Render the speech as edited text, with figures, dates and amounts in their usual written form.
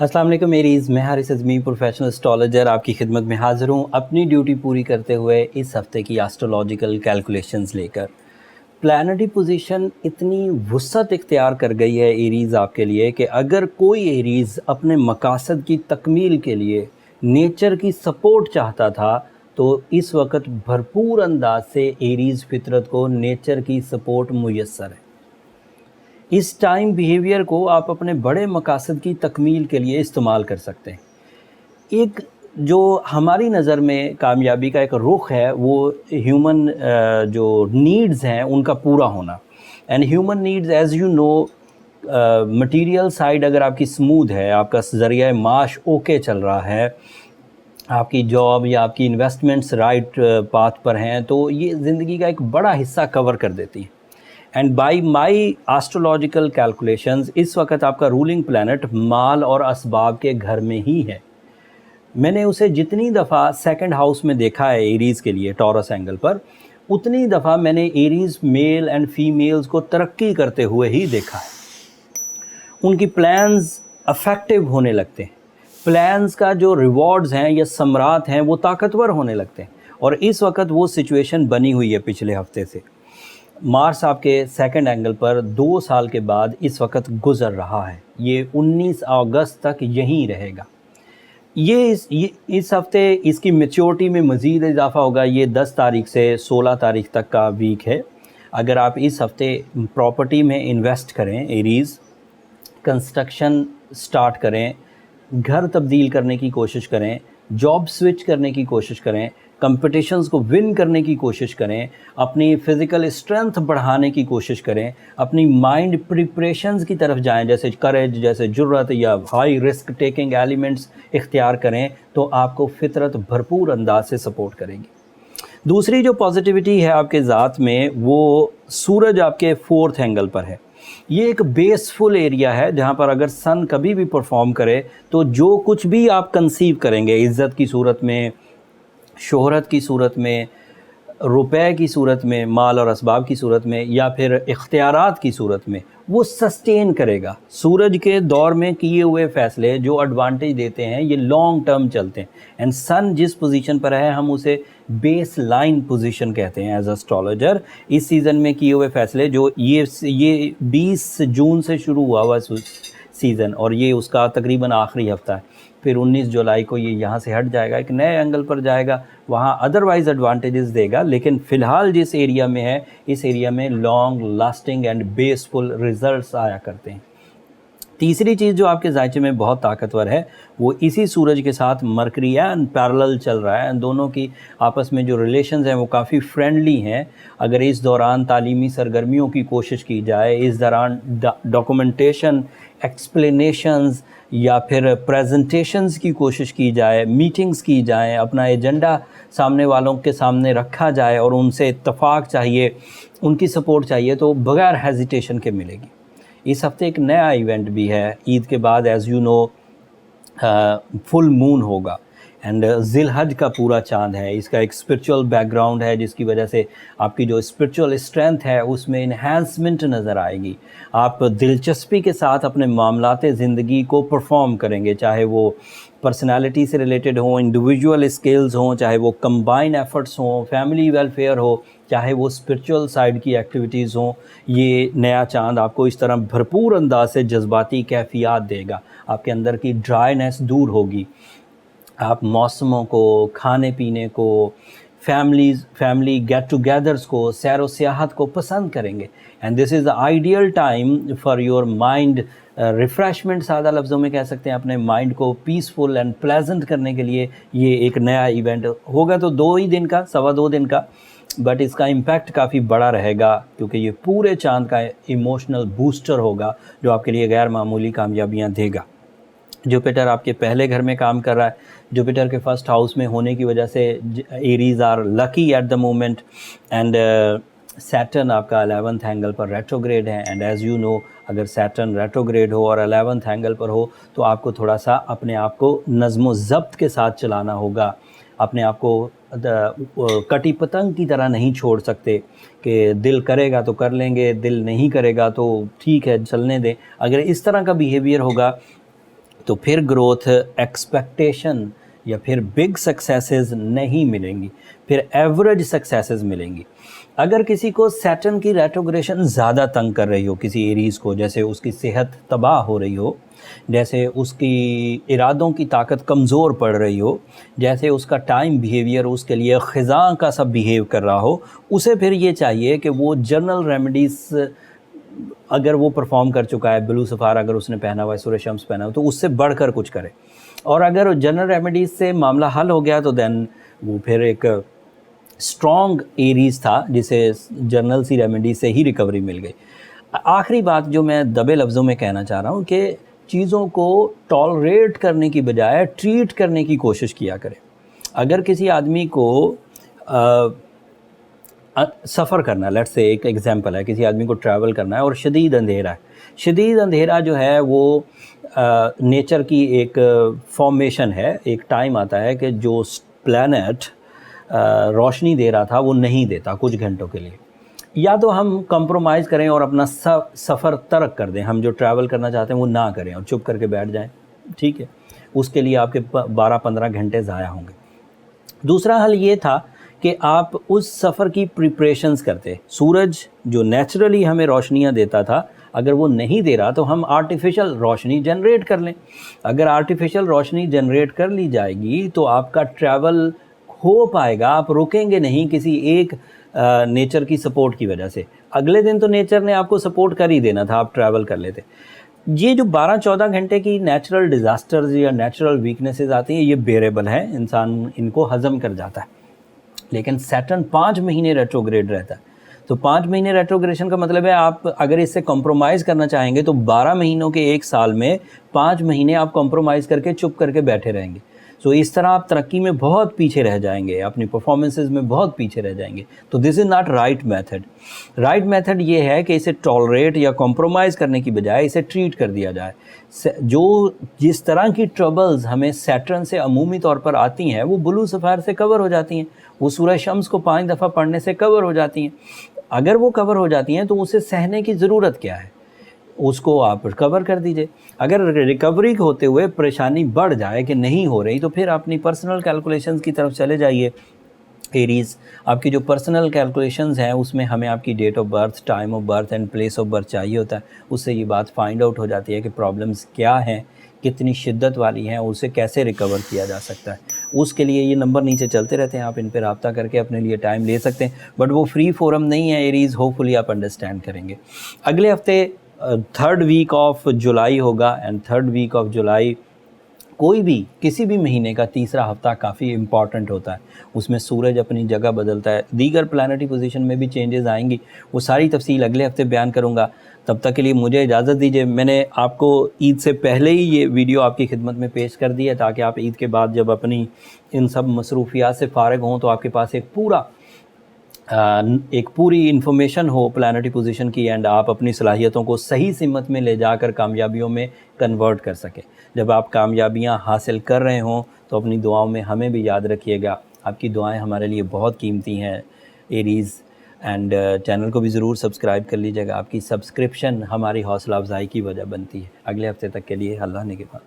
अस्सलाम वालेकुम एरीज़, मैं हारिस अज़मी प्रोफेशनल एस्ट्रोलॉजर आपकी खिदमत में हाज़िर हूँ अपनी ड्यूटी पूरी करते हुए इस हफ़्ते की एस्ट्रोलॉजिकल कैलकुलेशंस लेकर। प्लैनेटरी पोजीशन इतनी वुसअत इख्तियार कर गई है एरीज़ आपके लिए कि अगर कोई एरीज़ अपने मकासद की तकमील के लिए नेचर की सपोर्ट चाहता था तो इस वक्त भरपूर अंदाज से एरीज़ फितरत को नेचर की सपोर्ट मुयस्सर है। इस टाइम बिहेवियर को आप अपने बड़े मकासद की तकमील के लिए इस्तेमाल कर सकते हैं। एक जो हमारी नज़र में कामयाबी का एक रुख है वो ह्यूमन जो नीड्स हैं उनका पूरा होना। And human needs as you no, material side अगर आपकी स्मूथ है, आपका ज़रिया माश ओके चल रहा है, आपकी जॉब या आपकी इन्वेस्टमेंट्स राइट पाथ पर हैं, तो ये ज़िंदगी का एक बड़ा हिस्सा कवर कर देती है। And by my astrological calculations इस वक्त आपका रूलिंग प्लैनेट माल और असबाब के घर में ही है। मैंने उसे जितनी दफ़ा सेकंड हाउस में देखा है एरीज़ के लिए टॉरस एंगल पर, उतनी दफ़ा मैंने एरीज़ मेल एंड फीमेल्स को तरक्की करते हुए ही देखा है। उनकी प्लान्स अफेक्टिव होने लगते हैं, प्लान्स का जो रिवॉर्ड्स हैं या समरात हैं वो ताकतवर होने लगते हैं। और इस वक्त वो सिचुएशन बनी हुई है पिछले हफ्ते से। मार्स आपके सेकंड एंगल पर 2 साल के बाद इस वक्त गुज़र रहा है। ये 19 अगस्त तक यहीं रहेगा। ये इस हफ्ते इसकी मैच्योरिटी में मज़ीद इजाफा होगा। ये 10 तारीख से 16 तारीख तक का वीक है। अगर आप इस हफ्ते प्रॉपर्टी में इन्वेस्ट करें, एरीज़ कंस्ट्रक्शन स्टार्ट करें, घर तब्दील करने की कोशिश करें, जॉब स्विच करने की कोशिश करें, कंपटीशंस को विन करने की कोशिश करें, अपनी फ़िज़िकल स्ट्रेंथ बढ़ाने की कोशिश करें, अपनी माइंड प्रिपरेशंस की तरफ जाएं, जैसे करेज, जैसे जुर्रत या हाई रिस्क टेकिंग एलिमेंट्स इख्तियार करें, तो आपको फितरत भरपूर अंदाज से सपोर्ट करेगी। दूसरी जो पॉजिटिविटी है आपके ज़ात में, वो सूरज आपके 4th एंगल पर है। ये एक बेसफुल एरिया है जहाँ पर अगर सन कभी भी परफॉर्म करे तो जो कुछ भी आप कंसीव करेंगे, इज़्ज़त की सूरत में, शोहरत की सूरत में, रुपए की सूरत में, माल और असबाब की सूरत में, या फिर इख्तियारात की सूरत में, वो सस्टेन करेगा। सूरज के दौर में किए हुए फ़ैसले जो एडवांटेज देते हैं ये लॉन्ग टर्म चलते हैं। एंड सन जिस पोजीशन पर है हम उसे बेस लाइन पोजीशन कहते हैं एज एस्ट्रोलॉजर। इस सीज़न में किए हुए फ़ैसले जो ये 20 जून से शुरू हुआ सीज़न और ये उसका तकरीबन आखिरी हफ्ता है। फिर 19 जुलाई को ये यहाँ से हट जाएगा, एक नए एंगल पर जाएगा, वहाँ अदरवाइज़ एडवांटेजेस देगा। लेकिन फ़िलहाल जिस एरिया में है, इस एरिया में लॉन्ग लास्टिंग एंड बेसफुल रिज़ल्ट्स आया करते हैं। तीसरी चीज़ जो आपके जायचे में बहुत ताकतवर है वो इसी सूरज के साथ मरकरी एंड पैरेलल चल रहा है। दोनों की आपस में जो रिलेशंस हैं वो काफ़ी फ्रेंडली हैं। अगर इस दौरान तालीमी सरगर्मियों की कोशिश की जाए, इस दौरान डॉक्यूमेंटेशन, एक्सप्लेनेशंस या फिर प्रेजेंटेशंस की कोशिश की जाए, मीटिंग्स की जाएँ, अपना एजेंडा सामने वालों के सामने रखा जाए और उनसे इत्तफाक चाहिए, उनकी सपोर्ट चाहिए, तो बग़ैर हेजिटेशन के मिलेगी। इस हफ्ते एक नया इवेंट भी है। ईद के बाद as you no full moon होगा एंड ज़िलहज का पूरा चाँद है। इसका एक स्पिरिचुअल बैकग्राउंड है जिसकी वजह से आपकी जो स्पिरिचुअल स्ट्रेंथ है उसमें इन्हांसमेंट नज़र आएगी। आप दिलचस्पी के साथ अपने मामलाते ज़िंदगी को परफॉर्म करेंगे, चाहे वो पर्सनालिटी से रिलेटेड हों, इंडिविजुअल स्किल्स हों, चाहे वो कंबाइन एफ़र्ट्स हों, फैमिली वेलफेयर हो, चाहे वो स्पिरिचुअल साइड की एक्टिविटीज़ हों। ये नया चाँद आपको इस तरह भरपूर अंदाज से जज्बाती कैफियत देगा। आपके अंदर की ड्राइनेस दूर होगी। आप मौसमों को, खाने पीने को, फैमिली गेट टुगेदर्स को, सैर व सियाहत को पसंद करेंगे। And this is the ideal time for your mind refreshment. सादा लफ्ज़ों में कह सकते हैं अपने माइंड को पीसफुल एंड प्लेजेंट करने के लिए ये एक नया इवेंट होगा। तो 2 ही दिन का, 2.25 दिन का, बट इसका इम्पैक्ट काफ़ी बड़ा रहेगा क्योंकि ये पूरे चाँद का इमोशनल बूस्टर होगा जो आपके लिए गैर मामूली कामयाबियाँ देगा। जुपिटर आपके पहले घर में काम कर रहा है। जुपिटर के फर्स्ट हाउस में होने की वजह से Aries are lucky at the moment. And Saturn आपका 11th एंगल पर रेट्रोग्रेड है। एंड एज़ यू नो, अगर सैटर्न रेट्रोग्रेड हो और 11th एंगल पर हो तो आपको थोड़ा सा अपने आप को नज़्म ज़ब्त के साथ चलाना होगा। अपने आप को कटी पतंग की तरह नहीं छोड़ सकते कि दिल करेगा तो कर लेंगे, दिल नहीं करेगा तो ठीक है चलने दें। अगर इस तरह का बिहेवियर होगा तो फिर ग्रोथ, एक्सपेक्टेशन या फिर बिग सक्सेसेस नहीं मिलेंगी, फिर एवरेज सक्सेसेस मिलेंगी। अगर किसी को सैटर्न की रेट्रोग्रेशन ज़्यादा तंग कर रही हो, किसी एरीज़ को, जैसे उसकी सेहत तबाह हो रही हो, जैसे उसकी इरादों की ताकत कमज़ोर पड़ रही हो, जैसे उसका टाइम बिहेवियर उसके लिए ख़िज़ां का सब बिहेव कर रहा हो, उसे फिर ये चाहिए कि वो जनरल रेमेडीज़ अगर वो परफॉर्म कर चुका है, ब्लू सफ़ार अगर उसने पहना हुआ है, सूर्य शम्स पहना हुआ, तो उससे बढ़कर कुछ करे। और अगर जनरल रेमेडीज़ से मामला हल हो गया तो देन वो फिर एक स्ट्रॉन्ग एरीज़ था जिसे जनरल सी रेमेडी से ही रिकवरी मिल गई। आखिरी बात जो मैं दबे लफ्ज़ों में कहना चाह रहा हूँ कि चीज़ों को टॉलरेट करने की बजाय ट्रीट करने की कोशिश किया करें। अगर किसी आदमी को सफ़र करना है, लेट्स से एक एग्जांपल है, किसी आदमी को ट्रैवल करना है और शदीद अंधेरा है। शदीद अंधेरा जो है वो नेचर की एक फॉर्मेशन है। एक टाइम आता है कि जो प्लैनेट रोशनी दे रहा था वो नहीं देता कुछ घंटों के लिए। या तो हम कंप्रोमाइज़ करें और अपना सफ़र तर्क कर दें, हम जो ट्रैवल करना चाहते हैं वो ना करें और चुप करके बैठ जाएं, ठीक है, उसके लिए आपके 12-15 घंटे ज़ाया होंगे। दूसरा हल ये था कि आप उस सफ़र की प्रिपरेशंस करते। सूरज जो नेचुरली हमें रोशनियाँ देता था, अगर वो नहीं दे रहा तो हम आर्टिफिशियल रोशनी जनरेट कर लें। अगर आर्टिफिशियल रोशनी जनरेट कर ली जाएगी तो आपका ट्रैवल हो पाएगा, आप रुकेंगे नहीं किसी एक नेचर की सपोर्ट की वजह से। अगले दिन तो नेचर ने आपको सपोर्ट कर ही देना था, आप ट्रैवल कर लेते। ये जो 12-14 घंटे की नेचुरल डिज़ास्टर्स या नेचुरल वीकनेसेस आती हैं, ये बेरेबल हैं, इंसान इनको हज़म कर जाता है। लेकिन सैटर्न 5 महीने रेट्रोग्रेड रहता है, तो 5 महीने रेट्रोग्रेशन का मतलब है आप अगर इससे कॉम्प्रोमाइज़ करना चाहेंगे तो 12 महीनों के एक साल में 5 महीने आप कॉम्प्रोमाइज़ करके चुप करके बैठे रहेंगे। सो इस तरह आप तरक्की में बहुत पीछे रह जाएंगे, अपनी परफॉर्मेंसेस में बहुत पीछे रह जाएंगे। तो this is not right method. Right method ये है कि इसे टॉलरेट या कॉम्प्रोमाइज़ करने की बजाय इसे ट्रीट कर दिया जाए। जो जिस तरह की ट्रबल्स हमें सैटर्न से अमूमी तौर पर आती हैं वो ब्लू सफ़ायर से कवर हो जाती हैं, वो सूरज शम्स को 5 दफ़ा पढ़ने से कवर हो जाती हैं। अगर वो कवर हो जाती हैं तो उसे सहने की ज़रूरत क्या है, उसको आप रिकवर कर दीजिए। अगर रिकवरी होते हुए परेशानी बढ़ जाए कि नहीं हो रही तो फिर अपनी पर्सनल कैलकुलेशंस की तरफ चले जाइए। एरीज़, आपकी जो पर्सनल कैलकुलेशंस हैं उसमें हमें आपकी date of birth, time of birth and place of birth चाहिए होता है। उससे ये बात फाइंड आउट हो जाती है कि प्रॉब्लम्स क्या हैं, कितनी शिद्दत वाली हैं, उसे कैसे रिकवर किया जा सकता है। उसके लिए ये नंबर नीचे चलते रहते हैं, आप इन पर रब्ता करके अपने लिए टाइम ले सकते हैं, बट वो फ्री फोरम नहीं है एरीज़, होपफुली आप अंडरस्टैंड करेंगे। अगले हफ्ते 3rd वीक ऑफ जुलाई होगा and 3rd week of July कोई भी किसी भी महीने का तीसरा हफ्ता काफ़ी इम्पॉर्टेंट होता है। उसमें सूरज अपनी जगह बदलता है, दीगर प्लानिटरी पोजीशन में भी चेंजेस आएंगी, वो सारी तफसील अगले हफ्ते बयान करूँगा। तब तक के लिए मुझे इजाज़त दीजिए। मैंने आपको ईद से पहले ही ये वीडियो आपकी खिदमत में पेश कर दी है ताकि आप ईद के बाद जब अपनी इन सब मसरूफियात से फ़ारिग हों तो आपके पास एक पूरी इन्फॉर्मेशन हो प्लानिटरी पोजीशन की एंड आप अपनी सलाहियतों को सही सिमत में ले जाकर कामयाबियों में कन्वर्ट कर सकें। जब आप कामयाबियां हासिल कर रहे हों तो अपनी दुआओं में हमें भी याद रखिएगा। आपकी दुआएं हमारे लिए बहुत कीमती हैं एरीज़, एंड चैनल को भी ज़रूर सब्सक्राइब कर लीजिएगा। आपकी सब्सक्रिप्शन हमारी हौसला अफजाई की वजह बनती है। अगले हफ्ते तक के लिए अल्लाह ने के बाद।